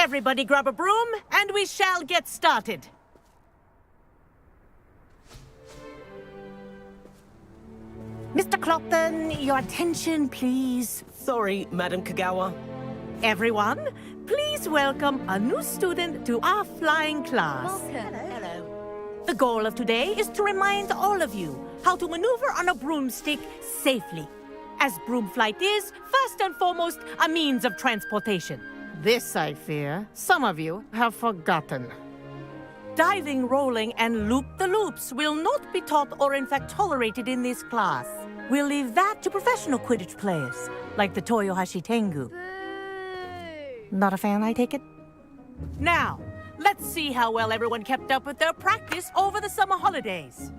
Everybody grab a broom, and we shall get started. Mr. Clopton, your attention, please. Sorry, Madam Kagawa. Everyone, please welcome a new student to our flying class. Welcome. Hello. The goal of today is to remind all of you how to maneuver on a broomstick safely, as broom flight is, first and foremost, a means of transportation. This, I fear, some of you have forgotten. Diving, rolling, and loop-the-loops will not be taught or in fact tolerated in this class. We'll leave that to professional Quidditch players, like the Toyohashi Tengu. Boo! Not a fan, I take it? Now, let's see how well everyone kept up with their practice over the summer holidays.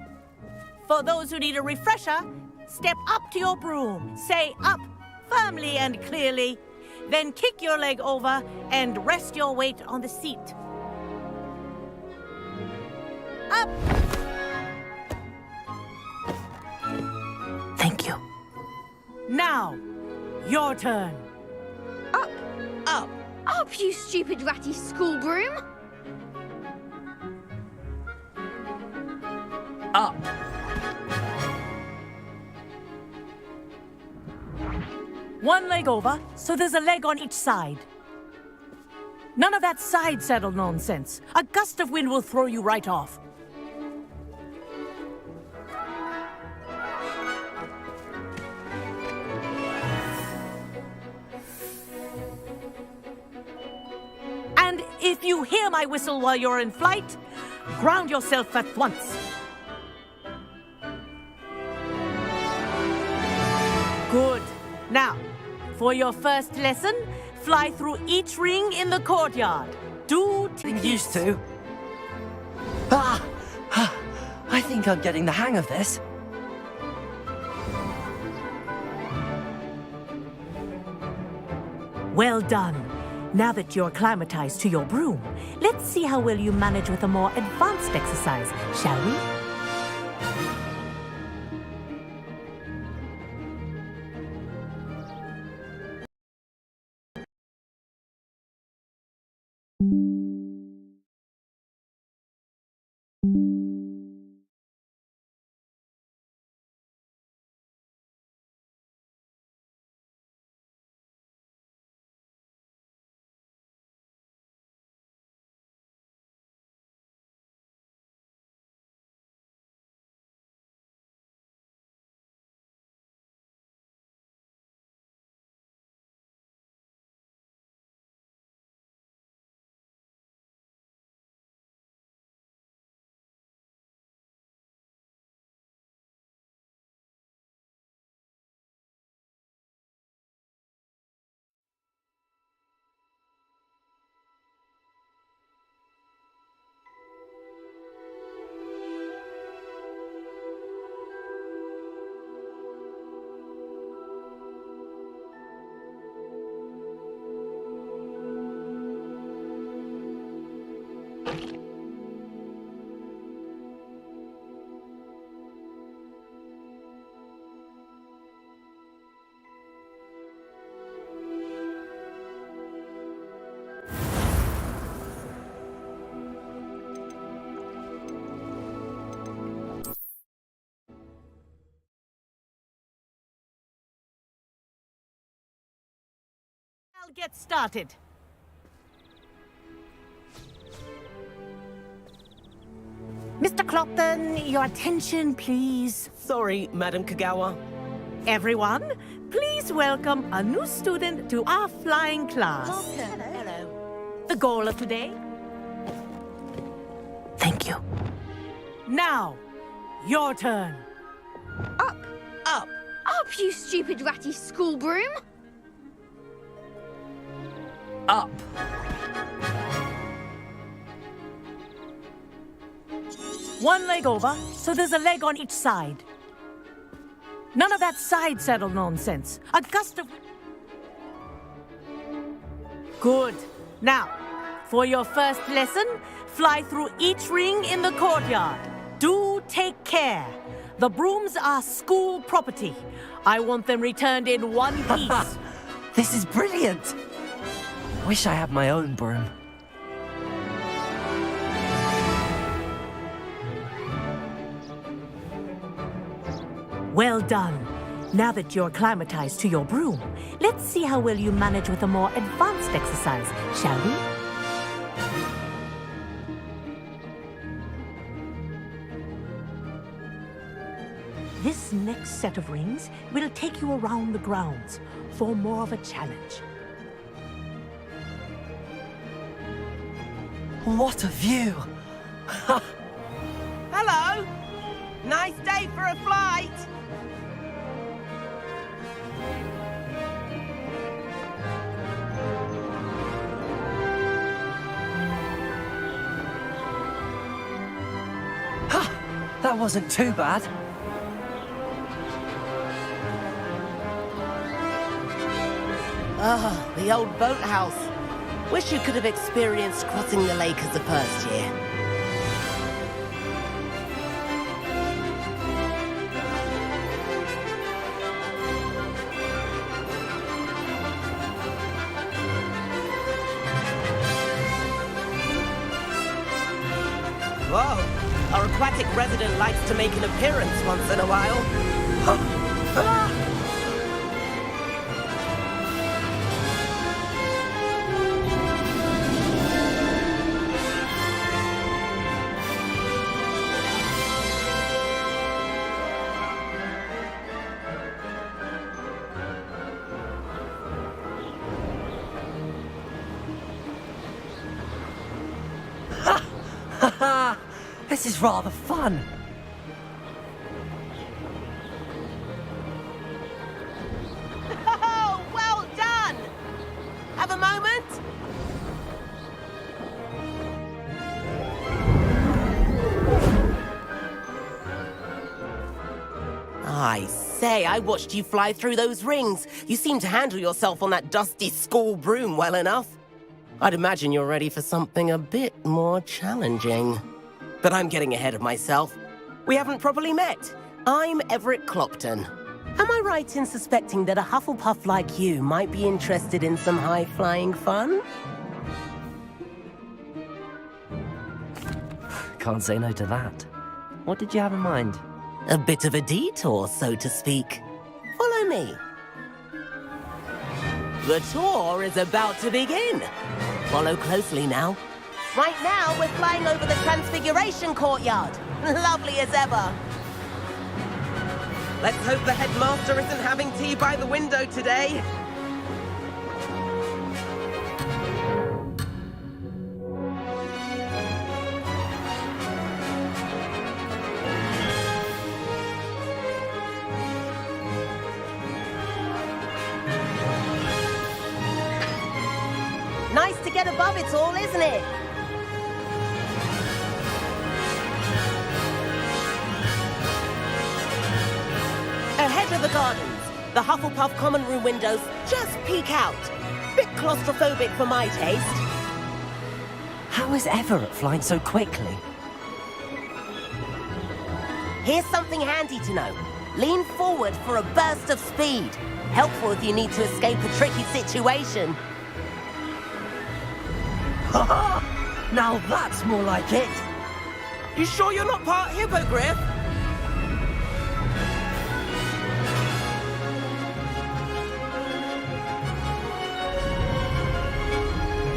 For those who need a refresher, step up to your broom, say up, firmly and clearly, then kick your leg over and rest your weight on the seat. Up! Thank you. Now, your turn. Up! Up! Up, you stupid ratty school broom! Up! One leg over, so there's a leg on each side. None of that side saddle nonsense. A gust of wind will throw you right off. And if you hear my whistle while you're in flight, ground yourself at once. Good. Now, for your first lesson, fly through each ring in the courtyard. Do take Used to. I think I'm getting the hang of this. Well done. Now that you're acclimatized to your broom, let's see how well you manage with a more advanced exercise, shall we? I'll get started. Mr. Clopton, your attention, please. Sorry, Madam Kagawa. Everyone, please welcome a new student to our flying class. Welcome. Hello. The goal of today? Thank you. Now, your turn. Up! Up! Up, you stupid ratty school broom! Up! One leg over, so there's a leg on each side. None of that side saddle nonsense. A gust of... Good. Now, for your first lesson, fly through each ring in the courtyard. Do take care. The brooms are school property. I want them returned in one piece. This is brilliant! Wish I had my own broom. Well done. Now that you're acclimatized to your broom, let's see how well you manage with a more advanced exercise, shall we? This next set of rings will take you around the grounds for more of a challenge. What a view! Hello! Nice day for a flight! That wasn't too bad. Ah, the old boathouse. Wish you could have experienced crossing the lake as a first year. Whoa, our aquatic resident likes to make an appearance once in a while. This is rather fun. Oh, well done! Have a moment? I say, I watched you fly through those rings. You seem to handle yourself on that dusty school broom well enough. I'd imagine you're ready for something a bit more challenging. But I'm getting ahead of myself. We haven't properly met. I'm Everett Clopton. Am I right in suspecting that a Hufflepuff like you might be interested in some high-flying fun? Can't say no to that. What did you have in mind? A bit of a detour, so to speak. Follow me. The tour is about to begin. Follow closely now. Right now, we're flying over the Transfiguration Courtyard. Lovely as ever. Let's hope the headmaster isn't having tea by the window today. Nice to get above it all, isn't it? Ahead of the gardens, the Hufflepuff common room windows just peek out. Bit claustrophobic for my taste. How is Everett flying so quickly? Here's something handy to know. Lean forward for a burst of speed. Helpful if you need to escape a tricky situation. Now that's more like it. You sure you're not part hippogriff?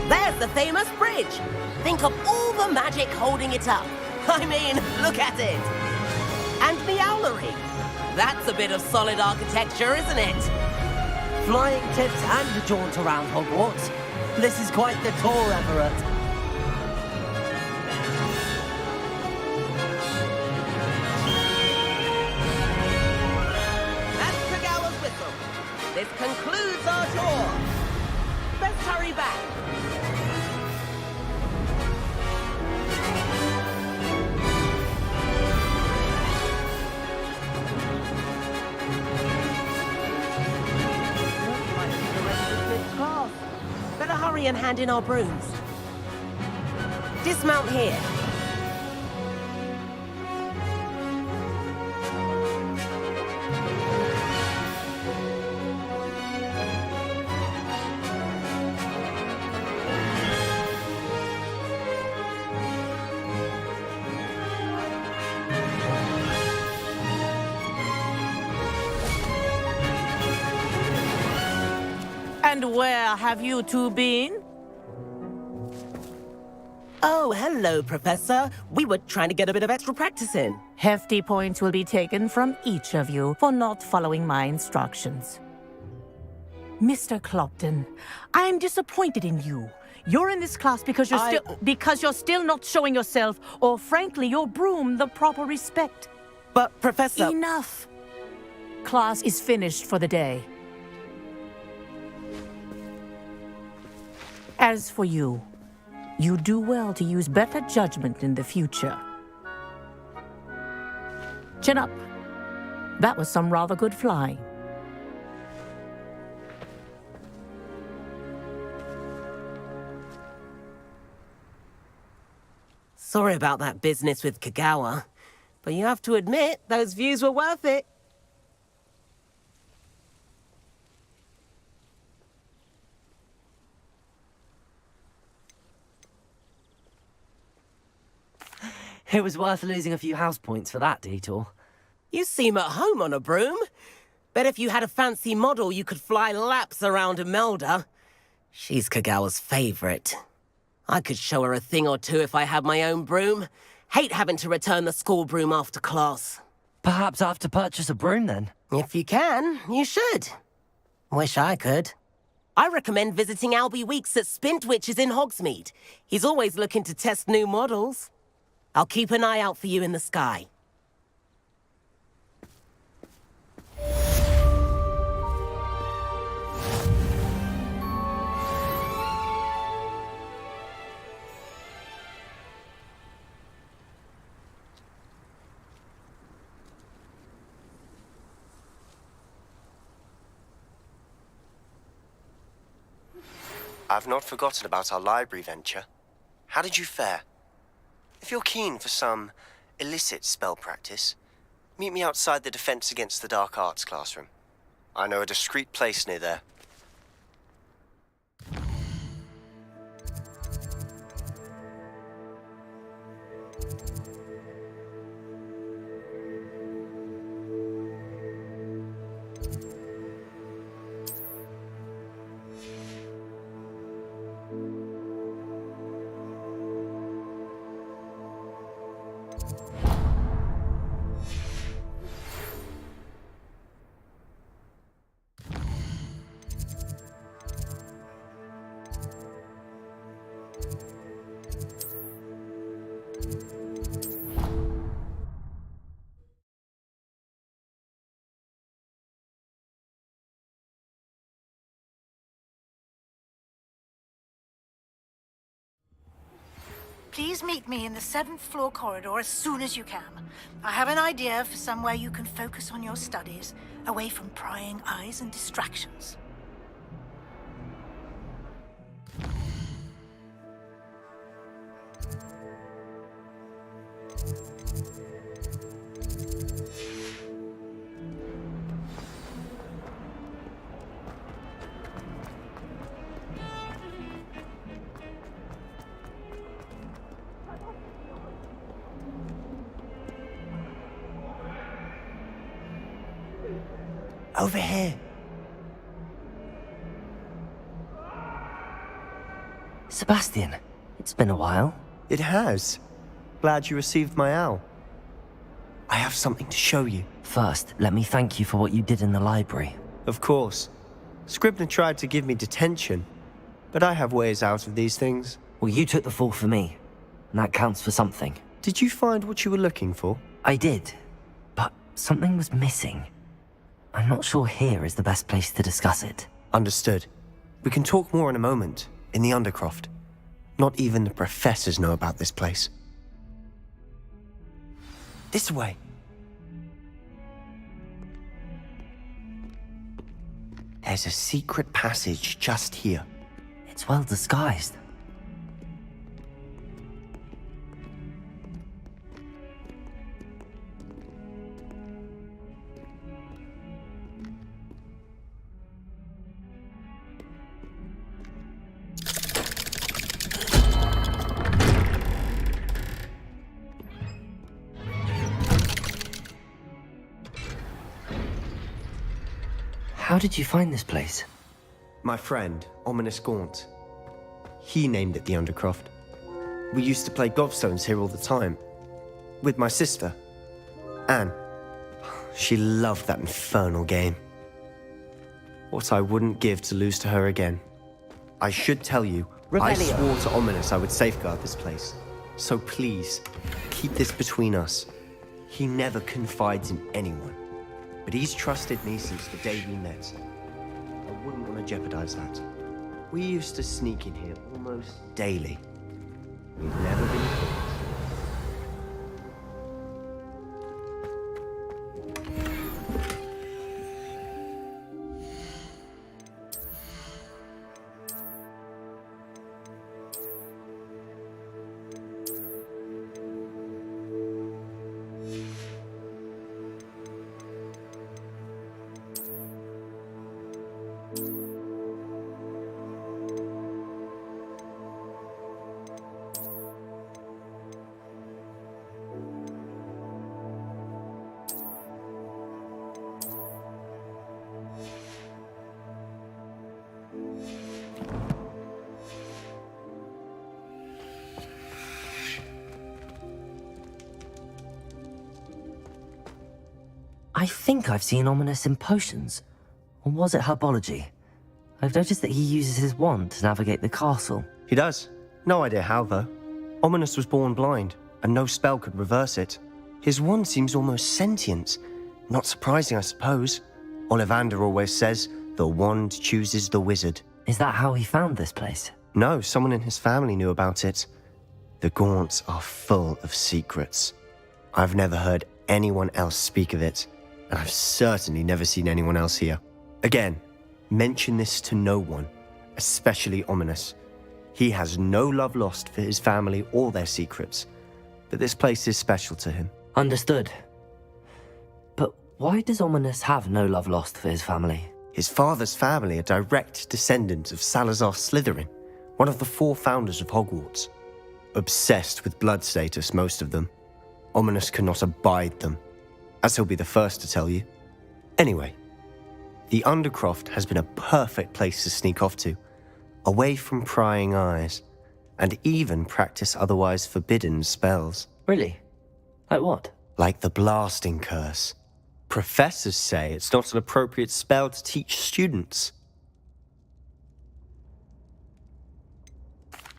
There's the famous bridge. Think of all the magic holding it up. I mean, look at it. And Meowlery. That's a bit of solid architecture, isn't it? Flying tips and a jaunt around Hogwarts. This is quite the tour, Everett. That's Kagawa's whistle. This concludes our tour. Let's hurry back. Better hurry and hand in our brooms. Dismount here. where have you two been? Oh, hello, Professor. We were trying to get a bit of extra practice in. Hefty points will be taken from each of you for not following my instructions. Mr. Clopton, I'm disappointed in you. You're in this class because you're still not showing yourself, or frankly, your broom the proper respect. But, Professor... Enough. Class is finished for the day. As for you, you do well to use better judgment in the future. Chin up. That was some rather good flying. Sorry about that business with Kagawa, but you have to admit, those views were worth it. It was worth losing a few house points for that detour. You seem at home on a broom. Bet if you had a fancy model, you could fly laps around Imelda. She's Kagawa's favorite. I could show her a thing or two if I had my own broom. Hate having to return the school broom after class. Perhaps I have to purchase a broom then? If you can, you should. Wish I could. I recommend visiting Albie Weeks at Spintwitches in Hogsmeade. He's always looking to test new models. I'll keep an eye out for you in the sky. I've not forgotten about our library venture. How did you fare? If you're keen for some illicit spell practice, meet me outside the Defense Against the Dark Arts classroom. I know a discreet place near there. Please meet me in the 7th floor corridor as soon as you can. I have an idea for somewhere you can focus on your studies, away from prying eyes and distractions. Over here. Sebastian, it's been a while. It has. Glad you received my owl. I have something to show you. First, let me thank you for what you did in the library. Of course. Scribner tried to give me detention, but I have ways out of these things. Well, you took the fall for me, and that counts for something. Did you find what you were looking for? I did, but something was missing. I'm not sure here is the best place to discuss it. Understood. We can talk more in a moment, in the Undercroft. Not even the professors know about this place. This way. There's a secret passage just here. It's well disguised. How did you find this place? My friend, Ominous Gaunt. He named it the Undercroft. We used to play gobstones here all the time. With my sister, Anne. She loved that infernal game. What I wouldn't give to lose to her again. I should tell you, I Revelio. swore to Ominous I would safeguard this place. So please, keep this between us. He never confides in anyone. But he's trusted me since the day we met. I wouldn't want to jeopardize that. We used to sneak in here almost daily. We've never been caught. I think I've seen Ominous in potions. Or was it herbology? I've noticed that he uses his wand to navigate the castle. He does. No idea how, though. Ominous was born blind, and no spell could reverse it. His wand seems almost sentient. Not surprising, I suppose. Ollivander always says, the wand chooses the wizard. Is that how he found this place? No, someone in his family knew about it. The Gaunts are full of secrets. I've never heard anyone else speak of it, and I've certainly never seen anyone else here. Again, mention this to no one, especially Ominous. He has no love lost for his family or their secrets, but this place is special to him. Understood. But why does Ominous have no love lost for his family? His father's family are direct descendants of Salazar Slytherin, one of the 4 founders of Hogwarts. Obsessed with blood status, most of them. Ominous cannot abide them, as he'll be the first to tell you. Anyway, the Undercroft has been a perfect place to sneak off to, away from prying eyes, and even practice otherwise forbidden spells. Really? Like what? Like the Blasting Curse. Professors say it's not an appropriate spell to teach students.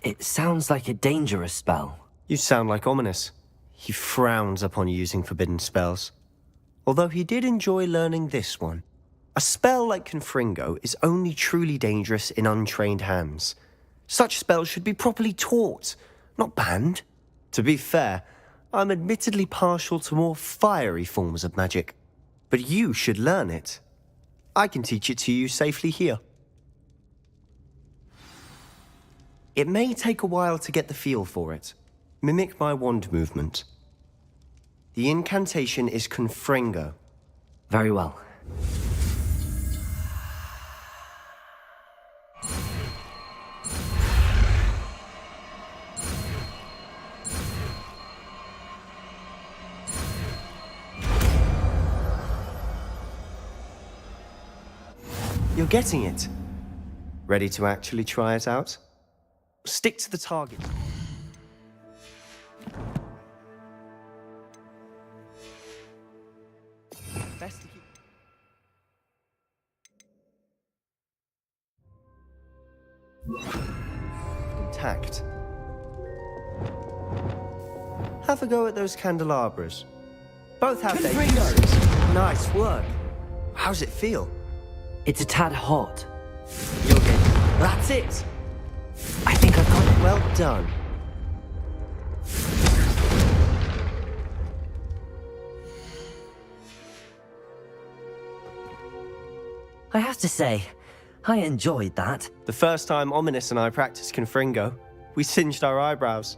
It sounds like a dangerous spell. You sound like Ominous. He frowns upon using forbidden spells. Although he did enjoy learning this one. A spell like Confringo is only truly dangerous in untrained hands. Such spells should be properly taught, not banned. To be fair, I'm admittedly partial to more fiery forms of magic. But you should learn it. I can teach it to you safely here. It may take a while to get the feel for it. Mimic my wand movement. The incantation is Confringo. Very well. You're getting it. Ready to actually try it out? Stick to the target. Best to keep... intact. Have a go at those candelabras. Both have their uses. Nice work. How's it feel? It's a tad hot. You're getting... That's it! I think I've got it. Well done. I have to say, I enjoyed that. The first time Ominous and I practiced Confringo, we singed our eyebrows.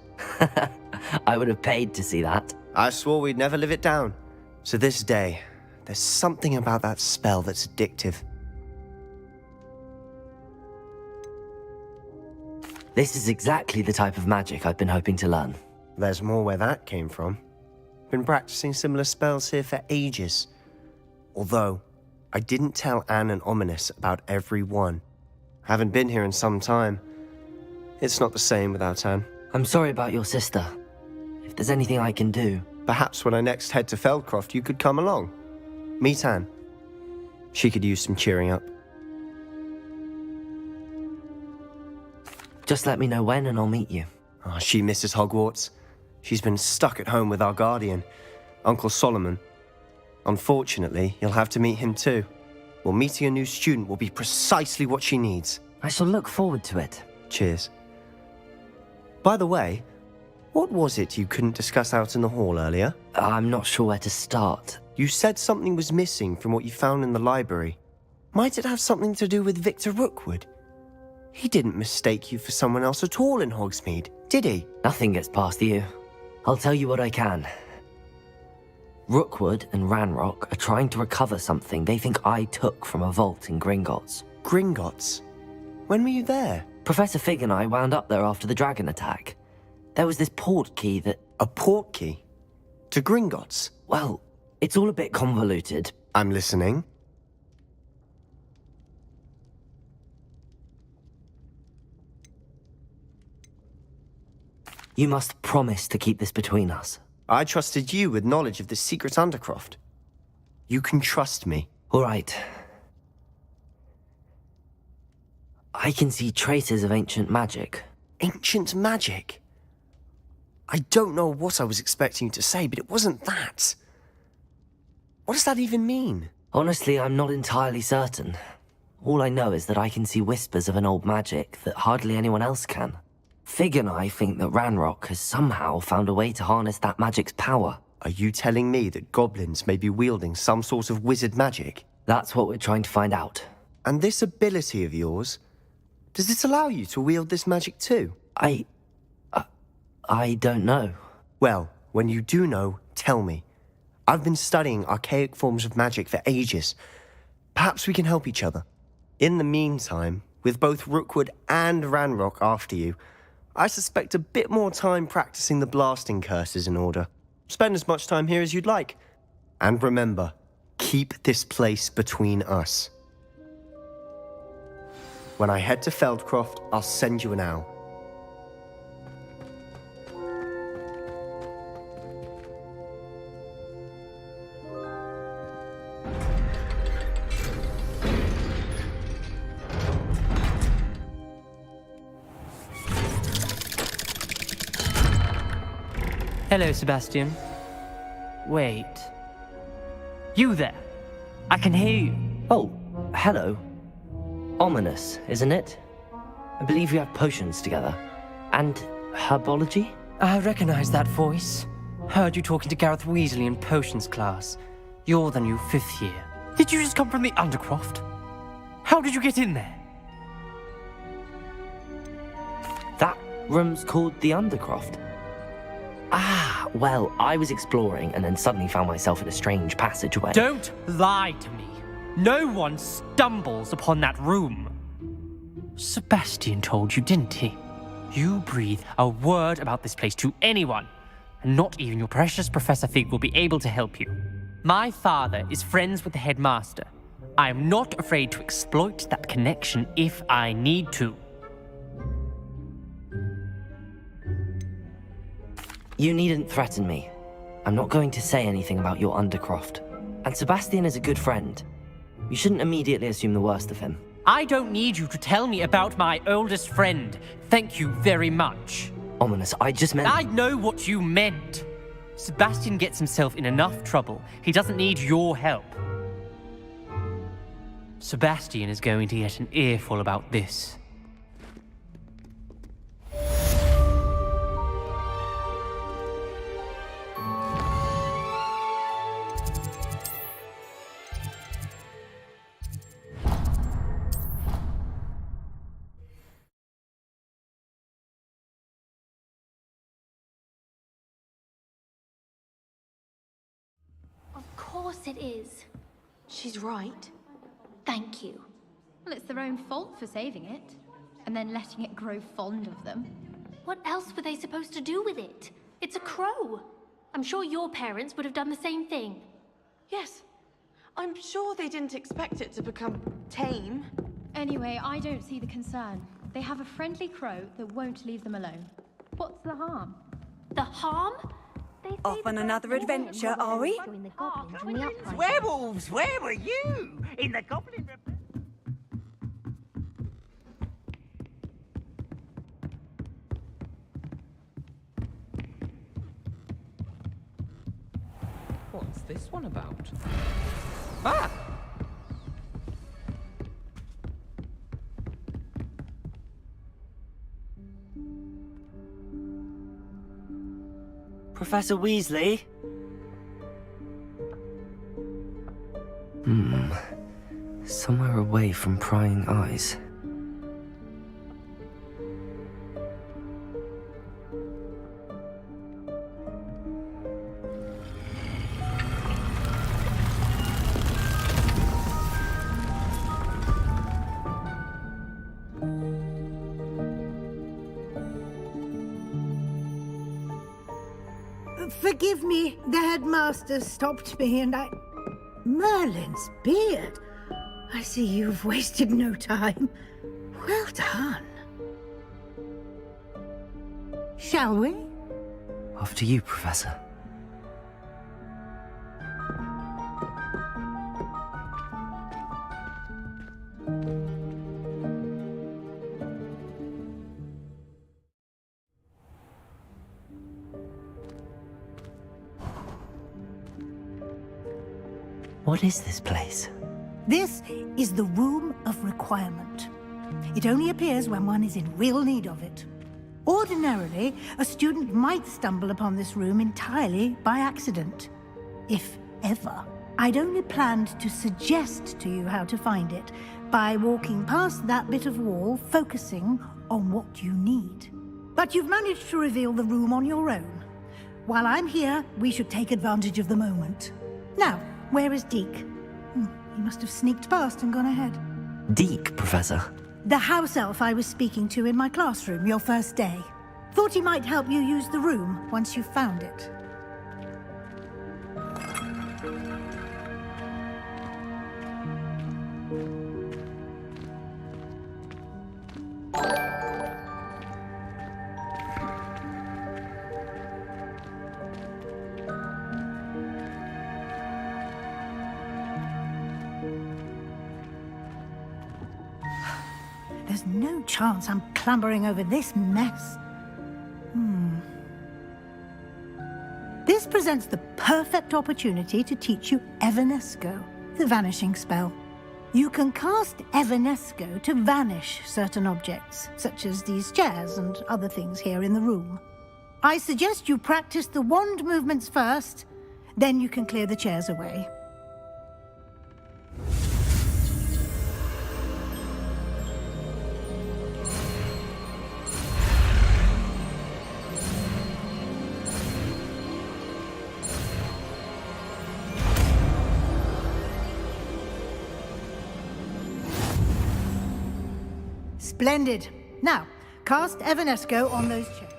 I would have paid to see that. I swore we'd never live it down. So this day, there's something about that spell that's addictive. This is exactly the type of magic I've been hoping to learn. There's more where that came from. Been practicing similar spells here for ages. Although, I didn't tell Anne and Ominous about every one. Haven't been here in some time. It's not the same without Anne. I'm sorry about your sister. If there's anything I can do... Perhaps when I next head to Feldcroft, you could come along. Meet Anne. She could use some cheering up. Just let me know when and I'll meet you. Oh, she misses Hogwarts. She's been stuck at home with our guardian, Uncle Solomon. Unfortunately, you'll have to meet him too. Well, meeting a new student will be precisely what she needs. I shall look forward to it. Cheers. By the way, what was it you couldn't discuss out in the hall earlier? I'm not sure where to start. You said something was missing from what you found in the library. Might it have something to do with Victor Rookwood? He didn't mistake you for someone else at all in Hogsmeade, did he? Nothing gets past you. I'll tell you what I can. Rookwood and Ranrock are trying to recover something they think I took from a vault in Gringotts. Gringotts? When were you there? Professor Fig and I wound up there after the dragon attack. There was this port key that... A port key? To Gringotts? Well, it's all a bit convoluted. I'm listening. You must promise to keep this between us. I trusted you with knowledge of the secret Undercroft. You can trust me. All right. I can see traces of ancient magic. Ancient magic? I don't know what I was expecting you to say, but it wasn't that. What does that even mean? Honestly, I'm not entirely certain. All I know is that I can see whispers of an old magic that hardly anyone else can. Fig and I think that Ranrock has somehow found a way to harness that magic's power. Are you telling me that goblins may be wielding some sort of wizard magic? That's what we're trying to find out. And this ability of yours, does it allow you to wield this magic too? I don't know. Well, when you do know, tell me. I've been studying archaic forms of magic for ages. Perhaps we can help each other. In the meantime, with both Rookwood and Ranrock after you, I suspect a bit more time practicing the blasting curse is in order. Spend as much time here as you'd like. And remember, keep this place between us. When I head to Feldcroft, I'll send you an owl. Hello, Sebastian. Wait. You there? I can hear you. Oh, hello. Ominous, isn't it? I believe we have potions together. And herbology? I recognize that voice. Heard you talking to Gareth Weasley in potions class. You're the new 5th year. Did you just come from the Undercroft? How did you get in there? That room's called the Undercroft. Ah, well, I was exploring and then suddenly found myself in a strange passageway. Don't lie to me. No one stumbles upon that room. Sebastian told you, didn't he? You breathe a word about this place to anyone, and not even your precious Professor Fig will be able to help you. My father is friends with the headmaster. I am not afraid to exploit that connection if I need to. You needn't threaten me. I'm not going to say anything about your Undercroft. And Sebastian is a good friend. You shouldn't immediately assume the worst of him. I don't need you to tell me about my oldest friend. Thank you very much. Ominous, I just meant... I know what you meant. Sebastian gets himself in enough trouble. He doesn't need your help. Sebastian is going to get an earful about this. Of course it is. She's right. Thank you. Well, it's their own fault for saving it, and then letting it grow fond of them. What else were they supposed to do with it? It's a crow. I'm sure your parents would have done the same thing. Yes. I'm sure they didn't expect it to become tame. Anyway, I don't see the concern. They have a friendly crow that won't leave them alone. What's the harm? The harm? Off on another adventure, are we? Werewolves, where were you? In the Goblin... What's this one about? Ah! Professor Weasley? Somewhere away from prying eyes. Forgive me, the headmaster stopped me and I... Merlin's beard. I see you've wasted no time. Well done. Shall we? After you, Professor. What is this place? This is the Room of Requirement. It only appears when one is in real need of it. Ordinarily, a student might stumble upon this room entirely by accident. If ever. I'd only planned to suggest to you how to find it by walking past that bit of wall, focusing on what you need. But you've managed to reveal the room on your own. While I'm here, we should take advantage of the moment. Now, where is Deke? He must have sneaked past and gone ahead. Deke, Professor. The house elf I was speaking to in my classroom your first day. Thought he might help you use the room once you found it. There's no chance I'm clambering over this mess. This presents the perfect opportunity to teach you Evanesco, the vanishing spell. You can cast Evanesco to vanish certain objects, such as these chairs and other things here in the room. I suggest you practice the wand movements first, then you can clear the chairs away. Splendid. Now, cast Evanesco on those chairs.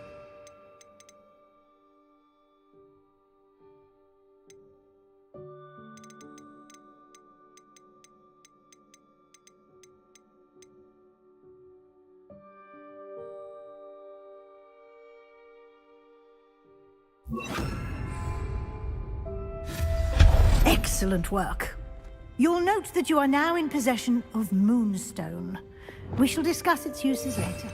Excellent work. You'll note that you are now in possession of Moonstone. We shall discuss its uses later.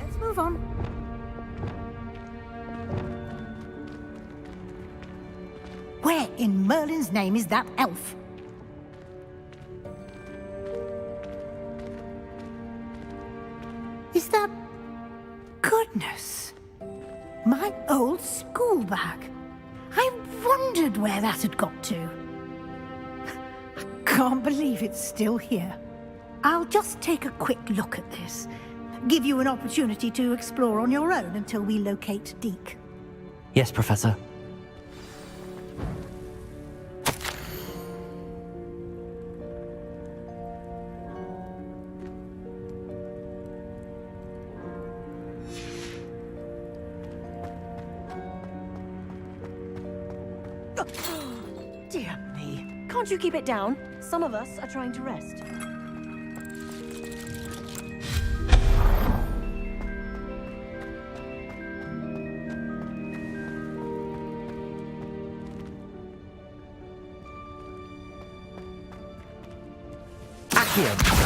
Let's move on. Where in Merlin's name is that elf? Is that... Goodness! My old school bag. I wondered where that had got to. I can't believe it's still here. I'll just take a quick look at this. Give you an opportunity to explore on your own until we locate Deke. Yes, Professor. Dear me. Can't you keep it down? Some of us are trying to rest. Accio!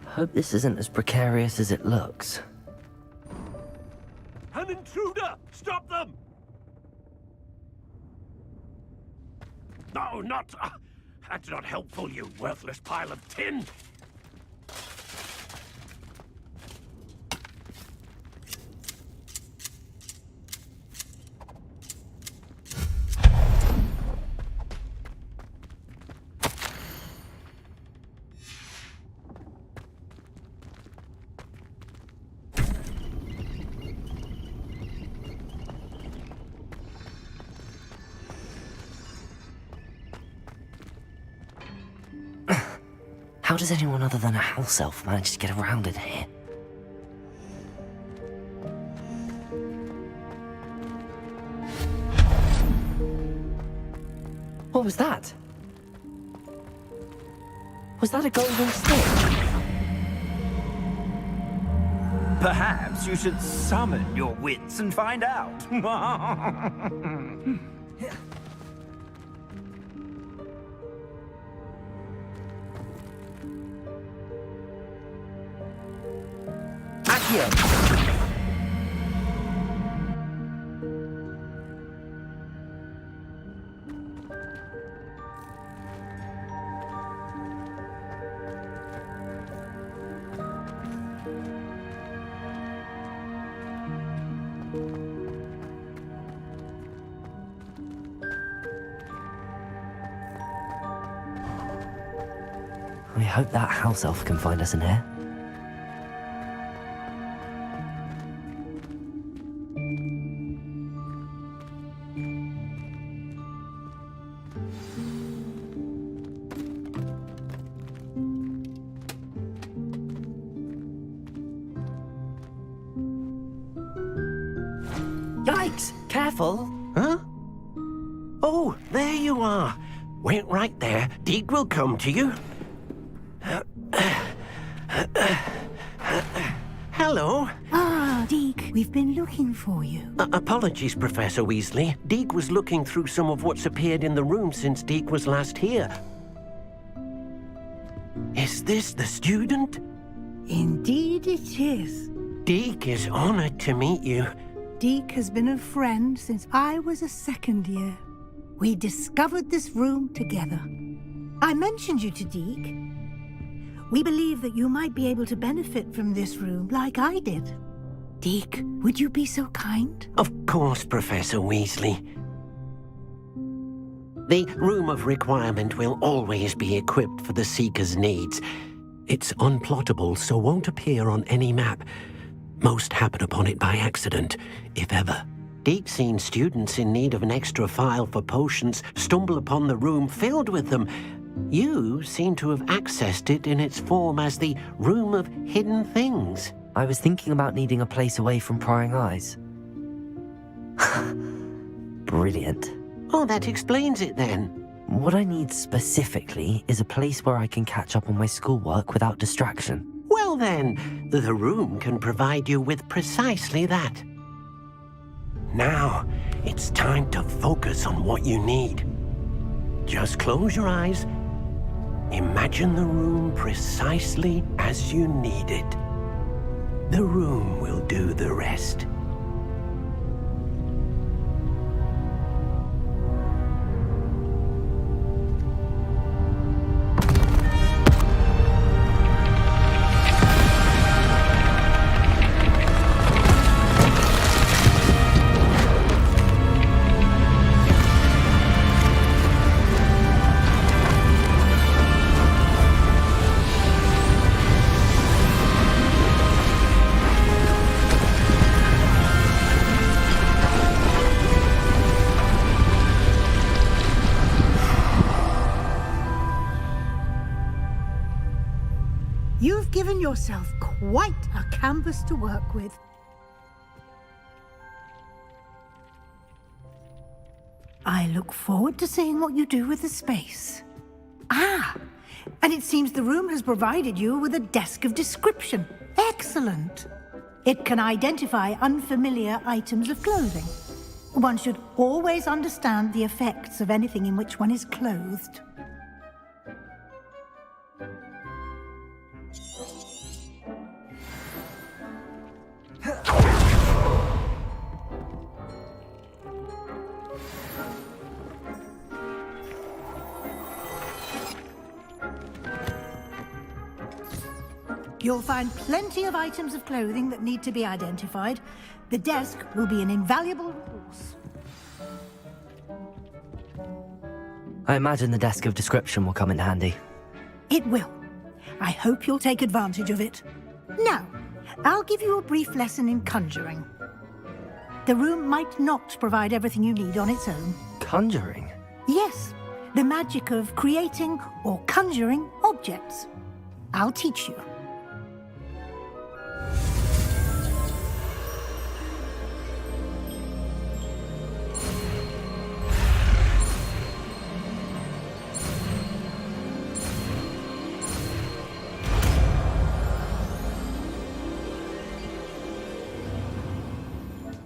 Hope this isn't as precarious as it looks. An intruder! Stop them! No, not... that's not helpful, you worthless pile of tin! How does anyone other than a house elf manage to get around in here? What was that? Was that a golden stick? Perhaps you should summon your wits and find out. Accio! We hope that house elf can find us in here. Yikes! Careful! Huh? Oh, there you are. Wait right there. Deke will come to you. Hello. Ah, Deke, we've been looking for you. Apologies, Professor Weasley. Deke was looking through some of what's appeared in the room since Deke was last here. Is this the student? Indeed it is. Deke is honored to meet you. Deke has been a friend since I was a second year. We discovered this room together. I mentioned you to Deke. We believe that you might be able to benefit from this room like I did. Deke, would you be so kind? Of course, Professor Weasley. The Room of Requirement will always be equipped for the Seeker's needs. It's unplottable, so won't appear on any map. Most happen upon it by accident, if ever. Deke's seen students in need of an extra file for potions stumble upon the room filled with them. You seem to have accessed it in its form as the Room of Hidden Things. I was thinking about needing a place away from prying eyes. Brilliant. Oh, that explains it then. What I need specifically is a place where I can catch up on my schoolwork without distraction. Well then, the room can provide you with precisely that. Now, it's time to focus on what you need. Just close your eyes. Imagine the room precisely as you need it. The room will do the rest. You've given yourself quite a canvas to work with. I look forward to seeing what you do with the space. Ah, and it seems the room has provided you with a desk of description. Excellent. It can identify unfamiliar items of clothing. One should always understand the effects of anything in which one is clothed. You'll find plenty of items of clothing that need to be identified. The desk will be an invaluable resource. I imagine the desk of description will come in handy. It will. I hope you'll take advantage of it. Now, I'll give you a brief lesson in conjuring. The room might not provide everything you need on its own. Conjuring? Yes, the magic of creating or conjuring objects. I'll teach you.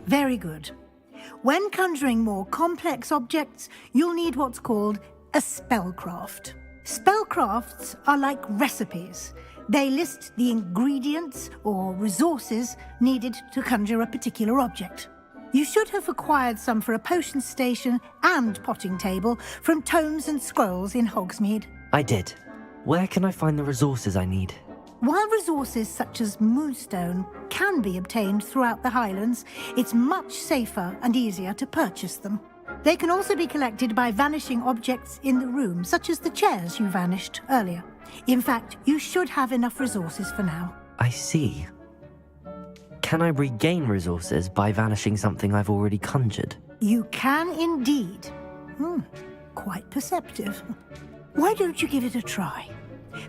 Very good. When conjuring more complex objects, you'll need what's called a spellcraft. Spellcrafts are like recipes. They list the ingredients or resources needed to conjure a particular object. You should have acquired some for a potion station and potting table from tomes and scrolls in Hogsmeade. I did. Where can I find the resources I need? While resources such as moonstone can be obtained throughout the Highlands, it's much safer and easier to purchase them. They can also be collected by vanishing objects in the room, such as the chairs you vanished earlier. In fact, you should have enough resources for now. I see. Can I regain resources by vanishing something I've already conjured? You can indeed. Quite perceptive. Why don't you give it a try?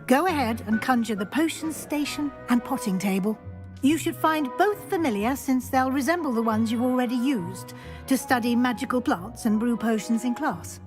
Go ahead and conjure the potion station and potting table. You should find both familiar, since they'll resemble the ones you've already used to study magical plants and brew potions in class.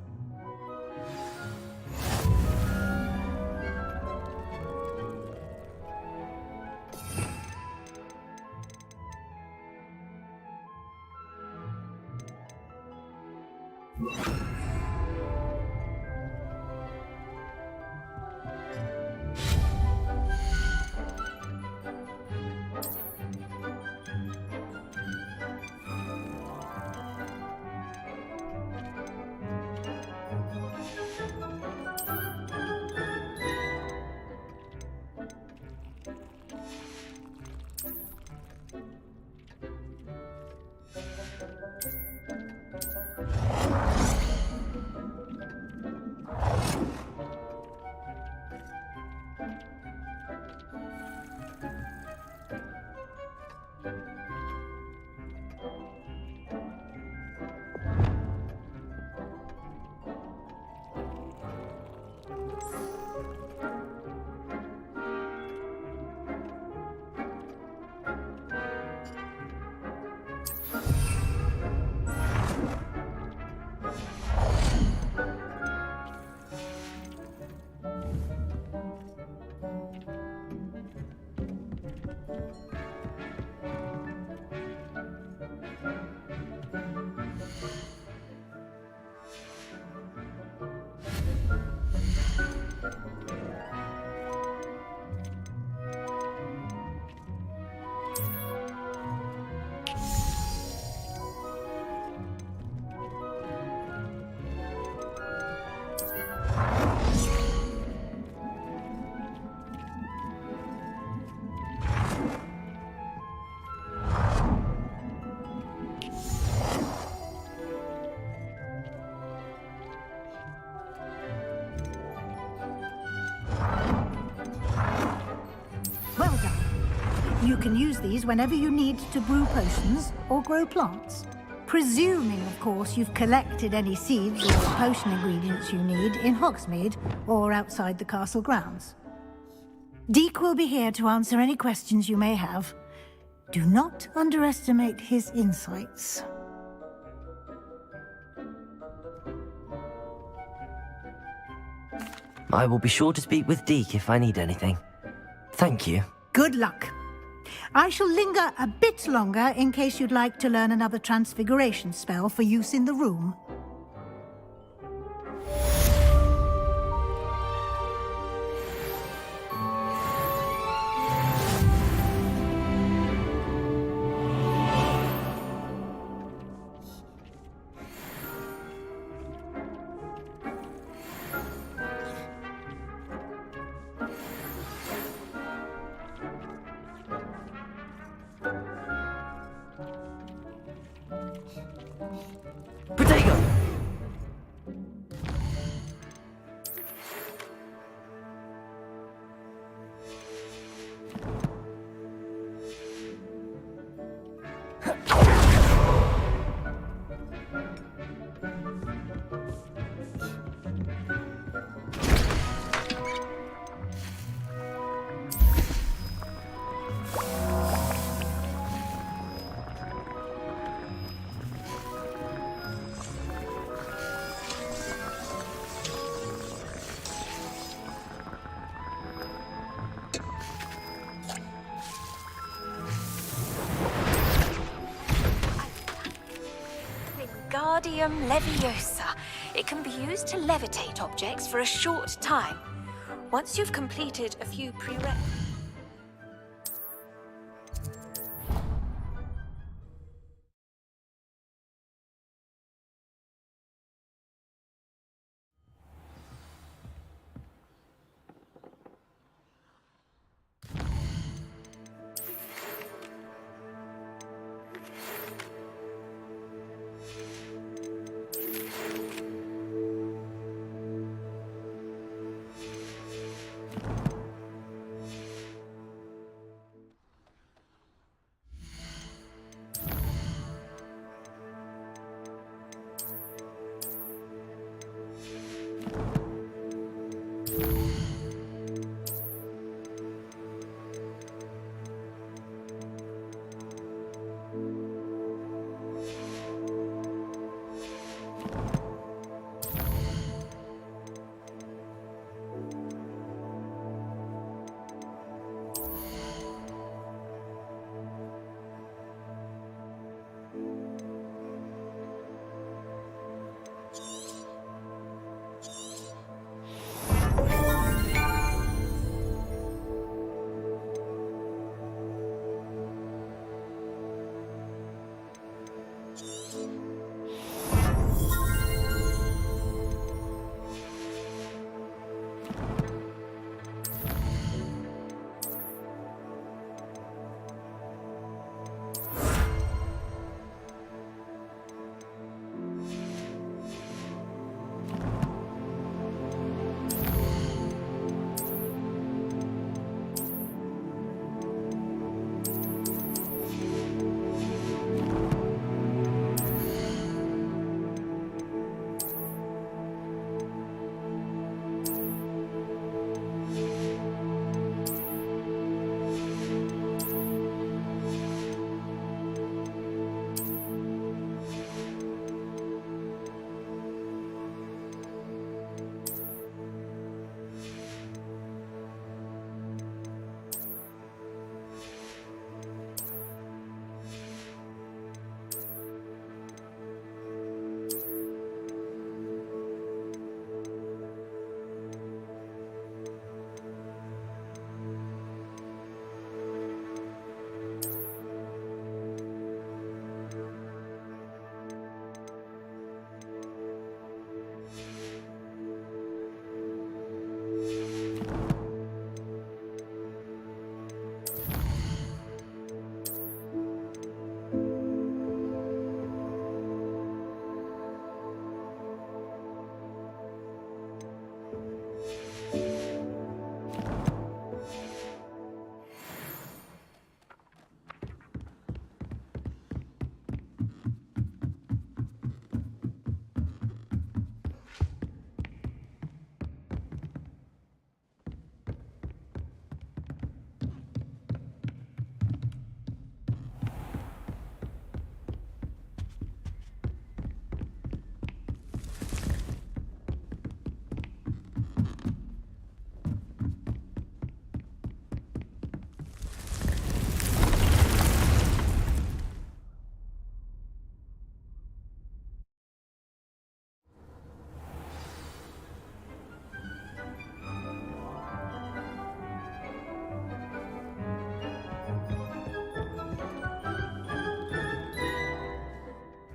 You can use these whenever you need to brew potions or grow plants. Presuming, of course, you've collected any seeds or potion ingredients you need in Hogsmeade or outside the castle grounds. Deek will be here to answer any questions you may have. Do not underestimate his insights. I will be sure to speak with Deek if I need anything. Thank you. Good luck. I shall linger a bit longer in case you'd like to learn another transfiguration spell for use in the room. Protego! Wingardium Leviosa. It can be used to levitate objects for a short time. Once you've completed a few prerequisites.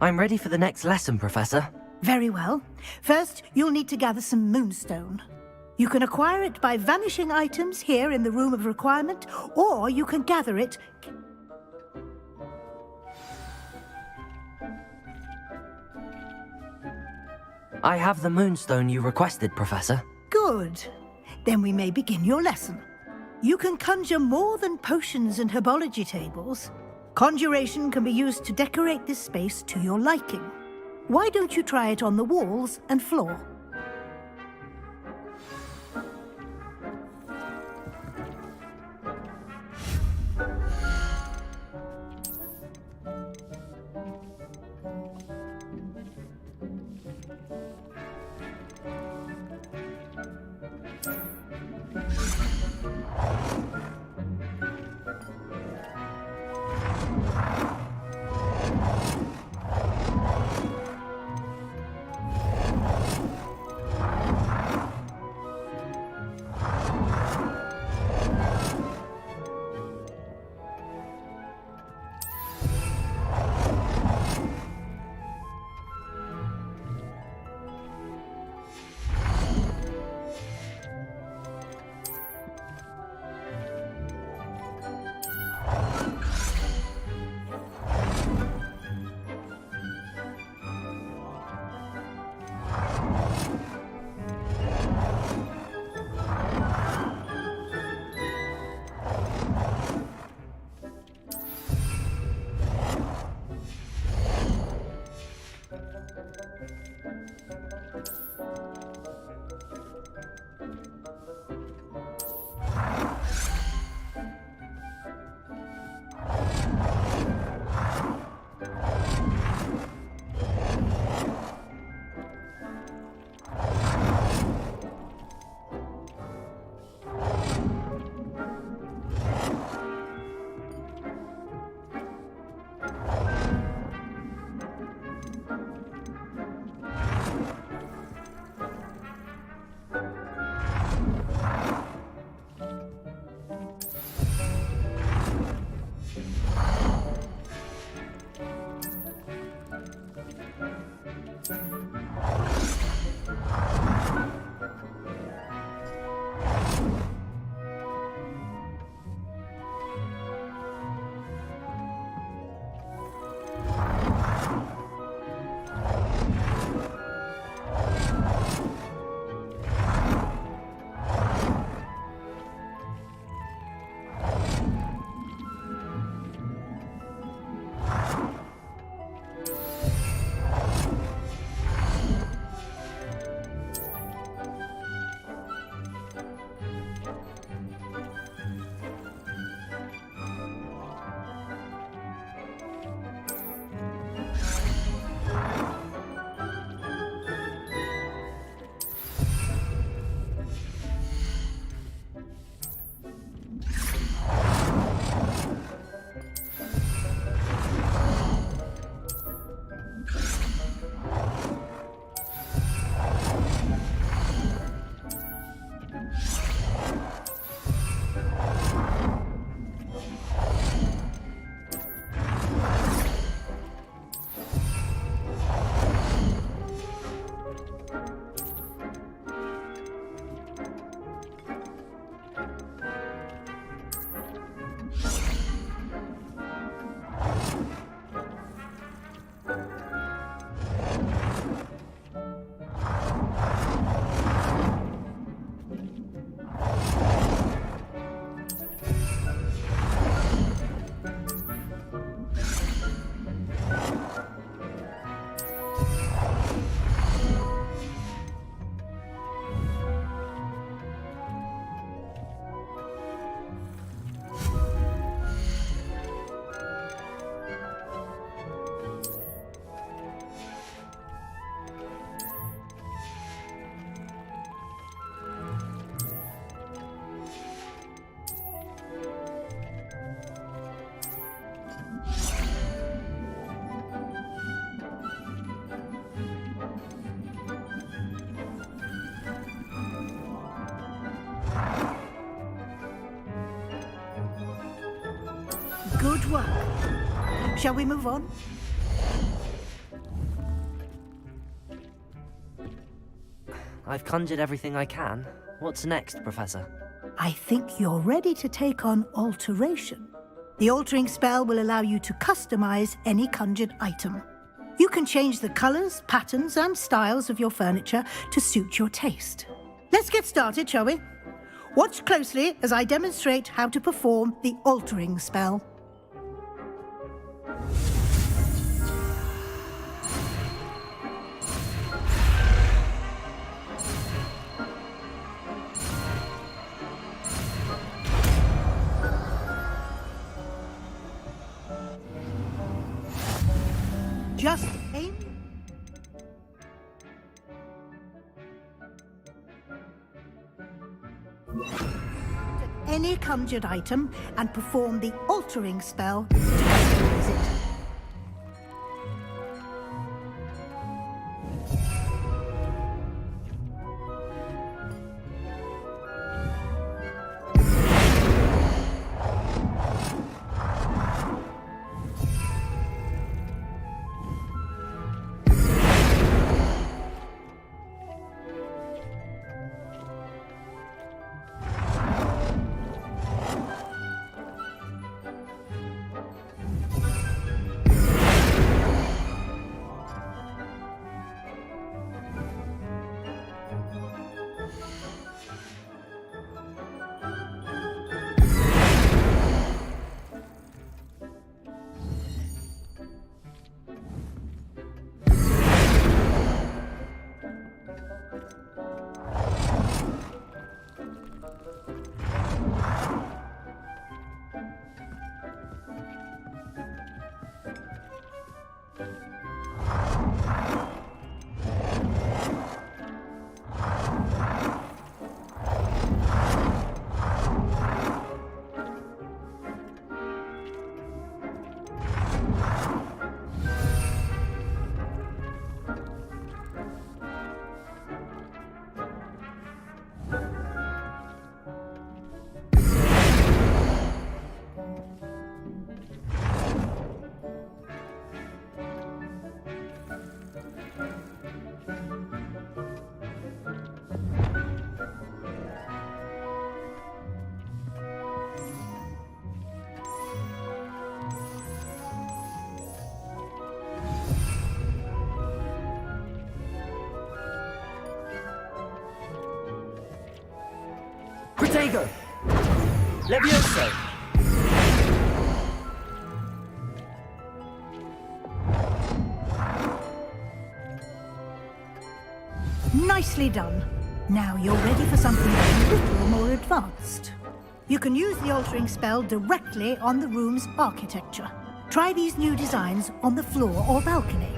I'm ready for the next lesson, Professor. Very well. First, you'll need to gather some moonstone. You can acquire it by vanishing items here in the Room of Requirement, or you can gather it... I have the moonstone you requested, Professor. Good. Then we may begin your lesson. You can conjure more than potions and herbology tables. Conjuration can be used to decorate this space to your liking. Why don't you try it on the walls and floor? Good work. Shall we move on? I've conjured everything I can. What's next, Professor? I think you're ready to take on alteration. The altering spell will allow you to customize any conjured item. You can change the colors, patterns, and styles of your furniture to suit your taste. Let's get started, shall we? Watch closely as I demonstrate how to perform the altering spell. Just aim. Any conjured item and perform the altering spell to customize it. Protego! Levioso! Nicely done. Now you're ready for something a little more advanced. You can use the altering spell directly on the room's architecture. Try these new designs on the floor or balcony.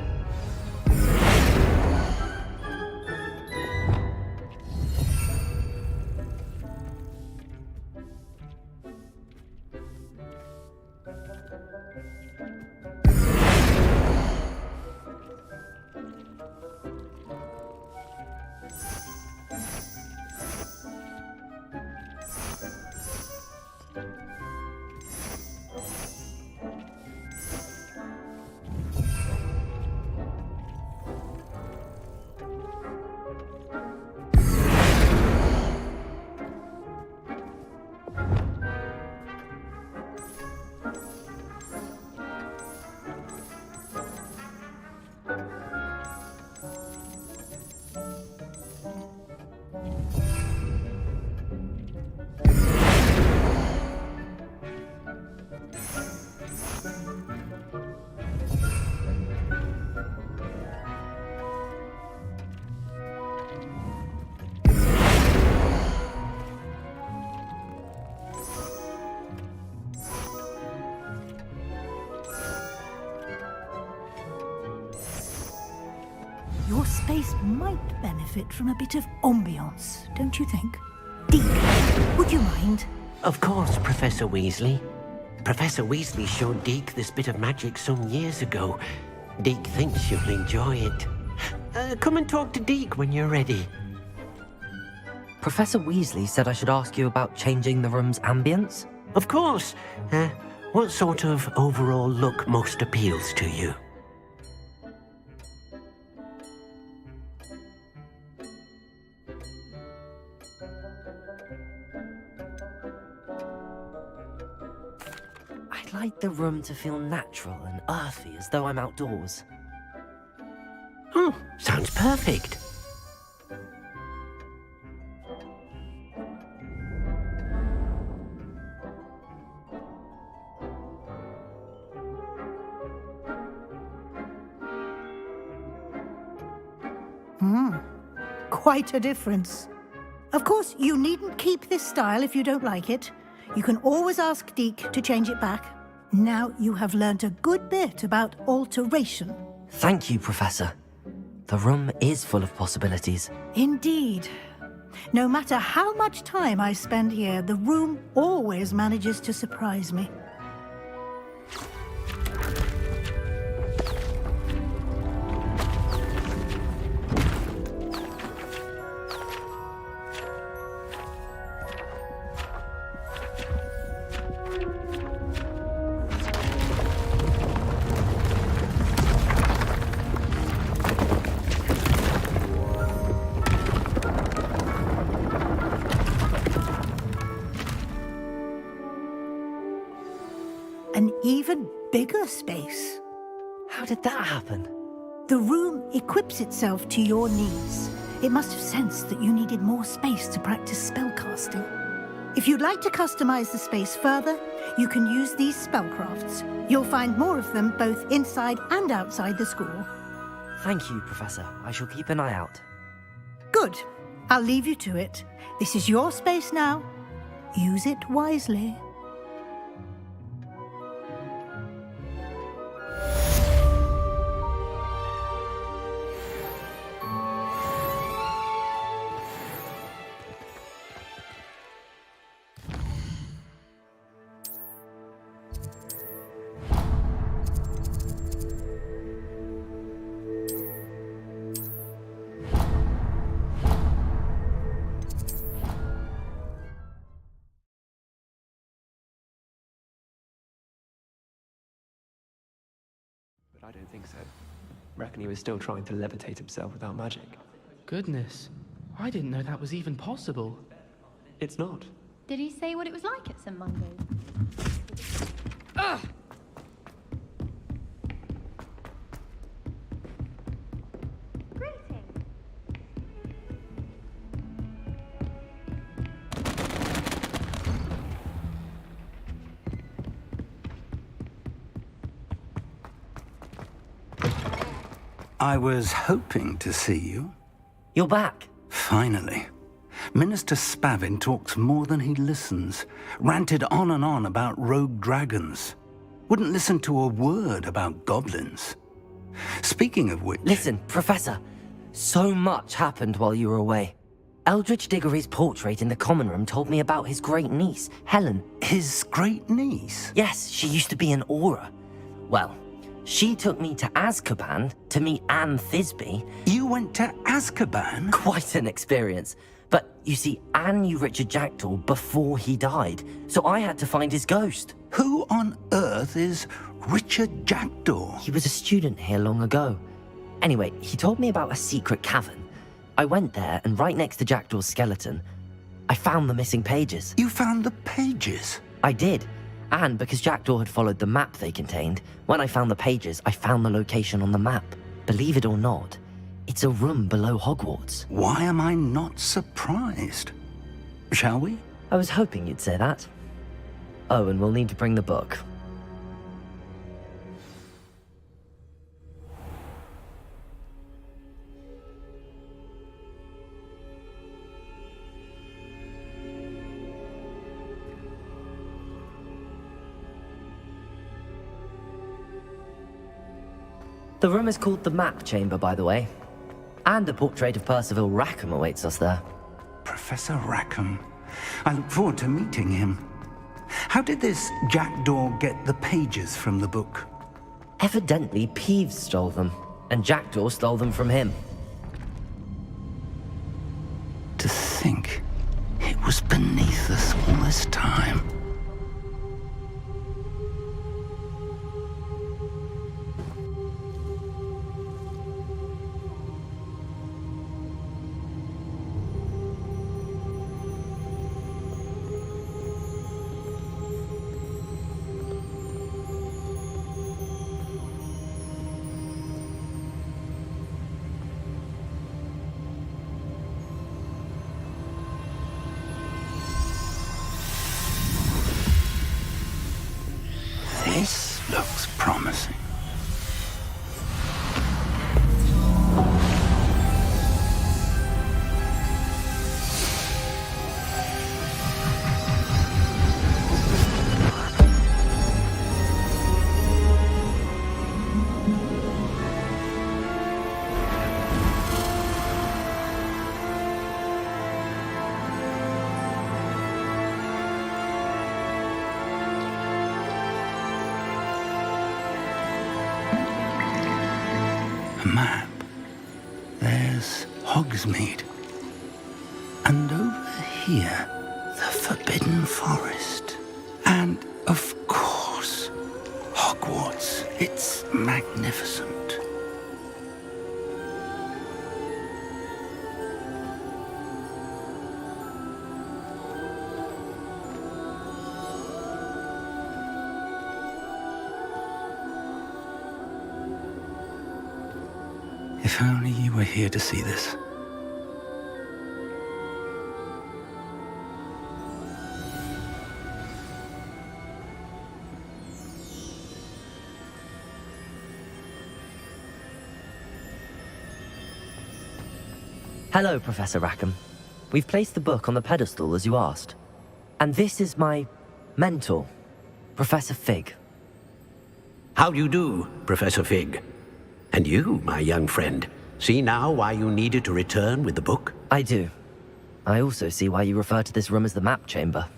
Your space might benefit from a bit of ambiance, don't you think? Deek, would you mind? Of course, Professor Weasley. Professor Weasley showed Deke this bit of magic some years ago. Deke thinks you'll enjoy it. Come and talk to Deke when you're ready. Professor Weasley said I should ask you about changing the room's ambience? Of course. What sort of overall look most appeals to you? I'd like the room to feel natural and earthy, as though I'm outdoors. Oh, sounds perfect. Quite a difference. Of course, you needn't keep this style if you don't like it. You can always ask Deke to change it back. Now you have learnt a good bit about alteration. Thank you, Professor. The room is full of possibilities. Indeed. No matter how much time I spend here, the room always manages to surprise me. An even bigger space. How did that happen? The room equips itself to your needs. It must have sensed that you needed more space to practice spellcasting. If you'd like to customize the space further, you can use these spellcrafts. You'll find more of them both inside and outside the school. Thank you, Professor. I shall keep an eye out. Good. I'll leave you to it. This is your space now. Use it wisely. I don't think so. Reckon he was still trying to levitate himself without magic. Goodness, I didn't know that was even possible. It's not. Did he say what it was like at St. Mungo's? Ah! I was hoping to see you. You're back. Finally. Minister Spavin talks more than he listens. Ranted on and on about rogue dragons. Wouldn't listen to a word about goblins. Speaking of which... Listen, Professor. So much happened while you were away. Eldridge Diggory's portrait in the common room told me about his great niece, Helen. His great niece? Yes, she used to be an Auror. Well, she took me to Azkaban to meet Anne Thisbe. You went to Azkaban? Quite an experience. But you see, Anne knew Richard Jackdaw before he died, so I had to find his ghost. Who on earth is Richard Jackdaw? He was a student here long ago. Anyway, he told me about a secret cavern. I went there, and right next to Jackdaw's skeleton, I found the missing pages. You found the pages? I did. And because Jackdaw had followed the map they contained, when I found the pages, I found the location on the map. Believe it or not, it's a room below Hogwarts. Why am I not surprised? Shall we? I was hoping you'd say that. Oh, and we'll need to bring the book. The room is called the Map Chamber, by the way. And a portrait of Percival Rackham awaits us there. Professor Rackham. I look forward to meeting him. How did this Jackdaw get the pages from the book? Evidently, Peeves stole them, and Jackdaw stole them from him. To think it was beneath us all this time. there's Hogsmeade. And over here, the Forbidden Forest. And, of course, Hogwarts. It's magnificent. If only you were here to see this. Hello, Professor Rackham. We've placed the book on the pedestal as you asked. And this is my mentor, Professor Fig. How do you do, Professor Fig? And you, my young friend, see now why you needed to return with the book? I do. I also see why you refer to this room as the map chamber.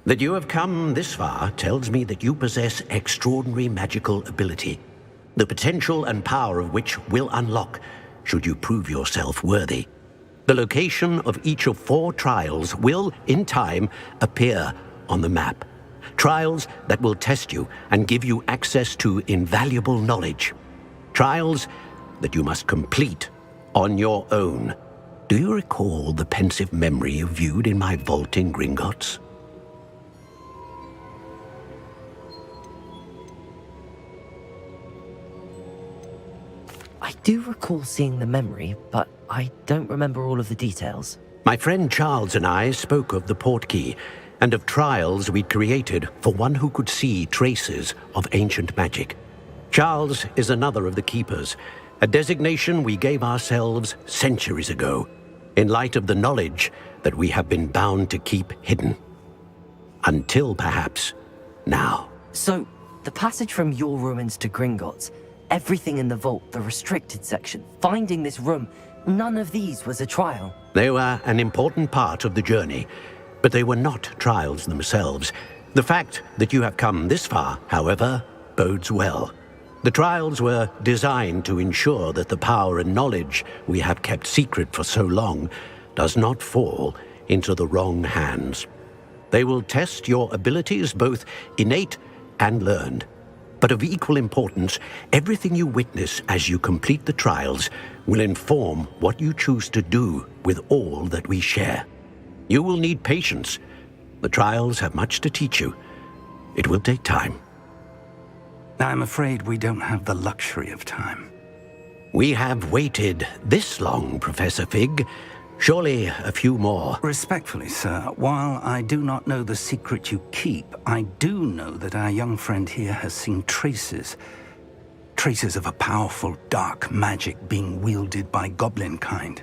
That you have come this far tells me that you possess extraordinary magical ability, the potential and power of which will unlock should you prove yourself worthy. The location of each of 4 trials will, in time, appear on the map. Trials that will test you and give you access to invaluable knowledge. Trials that you must complete on your own. Do you recall the pensive memory you viewed in my vault in Gringotts? I do recall seeing the memory, but I don't remember all of the details. My friend Charles and I spoke of the Portkey and of trials we'd created for one who could see traces of ancient magic. Charles is another of the Keepers, a designation we gave ourselves centuries ago, in light of the knowledge that we have been bound to keep hidden. Until, perhaps, now. So, the passage from your ruins to Gringotts, everything in the vault, the restricted section, finding this room, none of these was a trial. They were an important part of the journey, but they were not trials themselves. The fact that you have come this far, however, bodes well. The trials were designed to ensure that the power and knowledge we have kept secret for so long does not fall into the wrong hands. They will test your abilities, both innate and learned. But of equal importance, everything you witness as you complete the trials will inform what you choose to do with all that we share. You will need patience. The trials have much to teach you. It will take time. I'm afraid we don't have the luxury of time. We have waited this long, Professor Fig. Surely a few more. Respectfully, sir, while I do not know the secret you keep, I do know that our young friend here has seen traces of a powerful dark magic being wielded by goblin kind.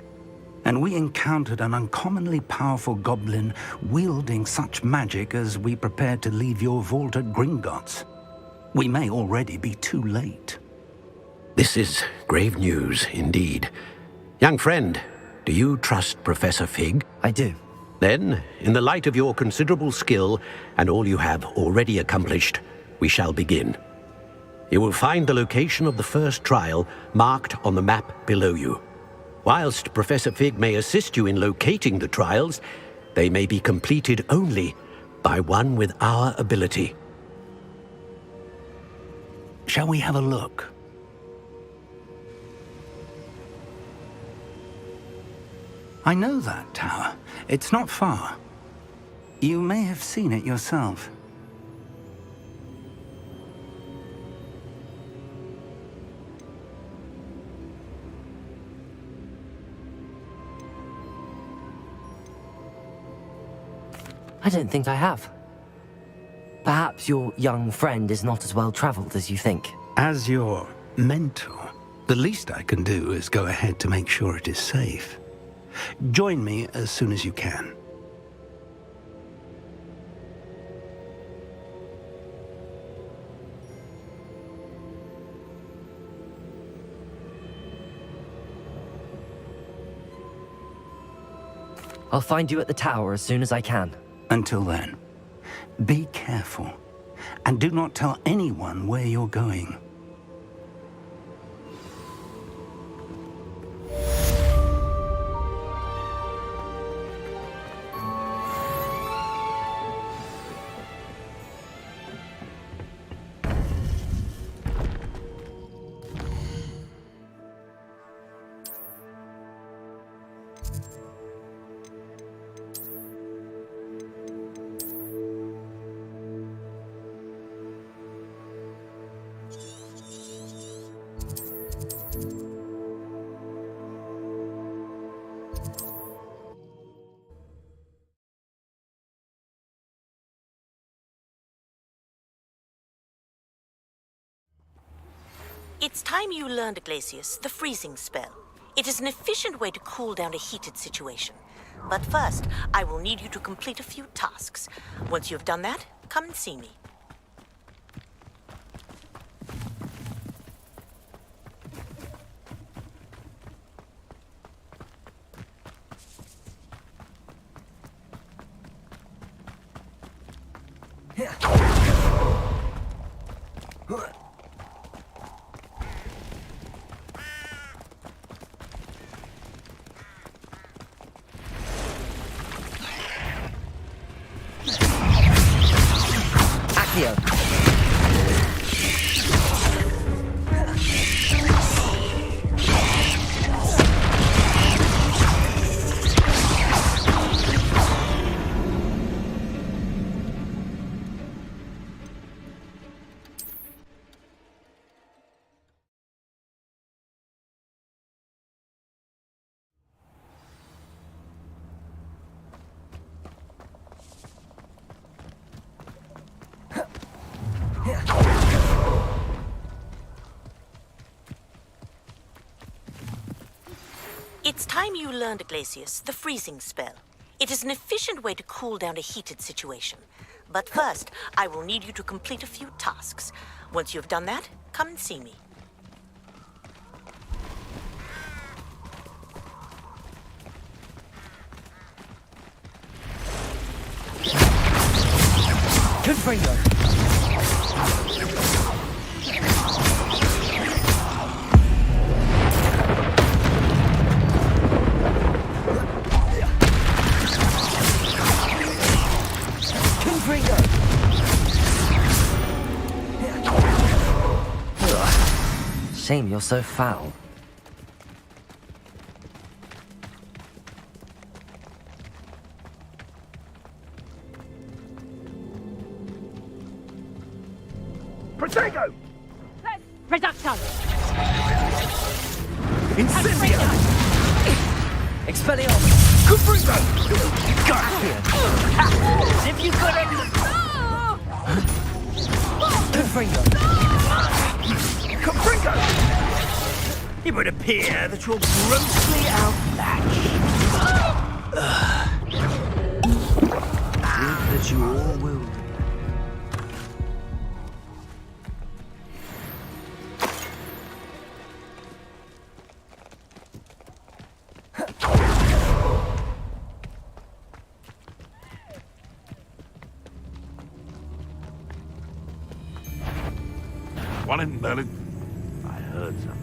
And we encountered an uncommonly powerful goblin wielding such magic as we prepared to leave your vault at Gringotts. We may already be too late. This is grave news, indeed. Young friend, do you trust Professor Fig? I do. Then, in the light of your considerable skill and all you have already accomplished, we shall begin. You will find the location of the first trial marked on the map below you. Whilst Professor Fig may assist you in locating the trials, they may be completed only by one with our ability. Shall we have a look? I know that tower. It's not far. You may have seen it yourself. I don't think I have. Perhaps your young friend is not as well traveled as you think. As your mentor, the least I can do is go ahead to make sure it is safe. Join me as soon as you can. I'll find you at the tower as soon as I can. Until then, be careful, and do not tell anyone where you're going. It's time you learned, Glacius, the freezing spell. It is an efficient way to cool down a heated situation. But first, I will need you to complete a few tasks. Once you have done that, come and see me. Accio. It's time you learned, Glacius, the freezing spell. It is an efficient way to cool down a heated situation. But first, I will need you to complete a few tasks. Once you have done that, come and see me. Confringo. Shame you're so foul. Protego! Reduction! Incendio! Expelliarmus! Confringo! Accio! If you could Confringo! Confringo! It would appear that you're grossly outmatched. Prove that you all will be. One in Merlin. I heard something.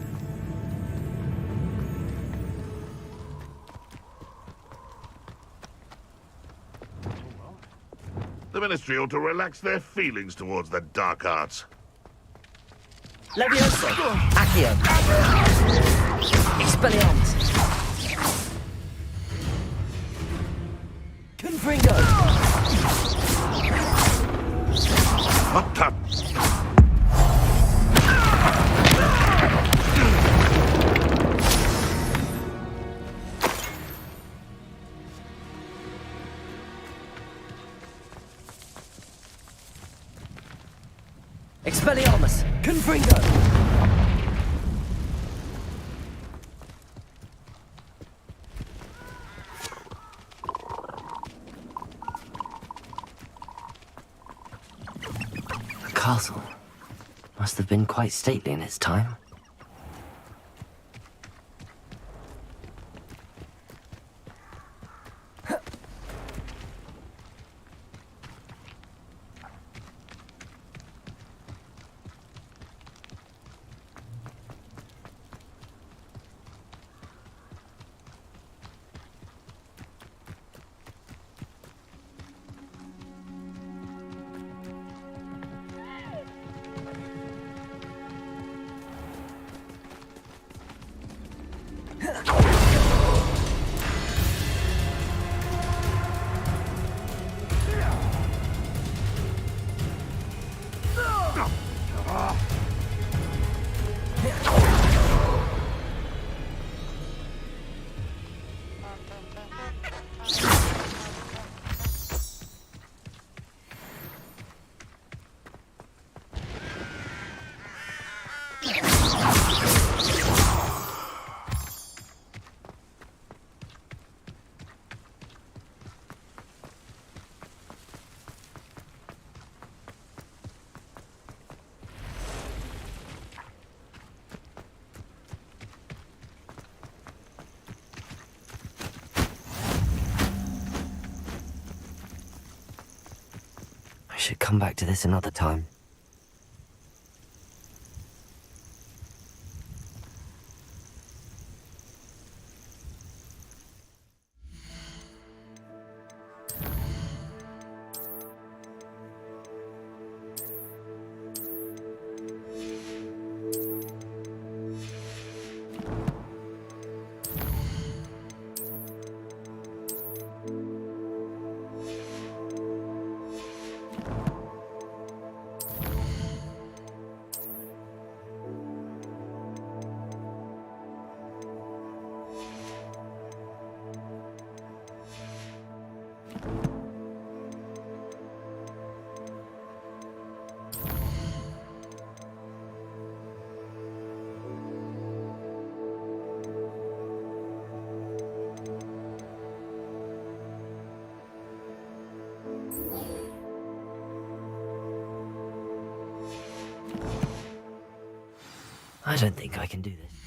The Ministry ought to relax their feelings towards the dark arts. Leviosa! Accio! Expelliarmus! Confringo! Hot tub! Expelliarmus! Confringo! The castle must have been quite stately in its time. should come back to this another time. I don't think I can do this.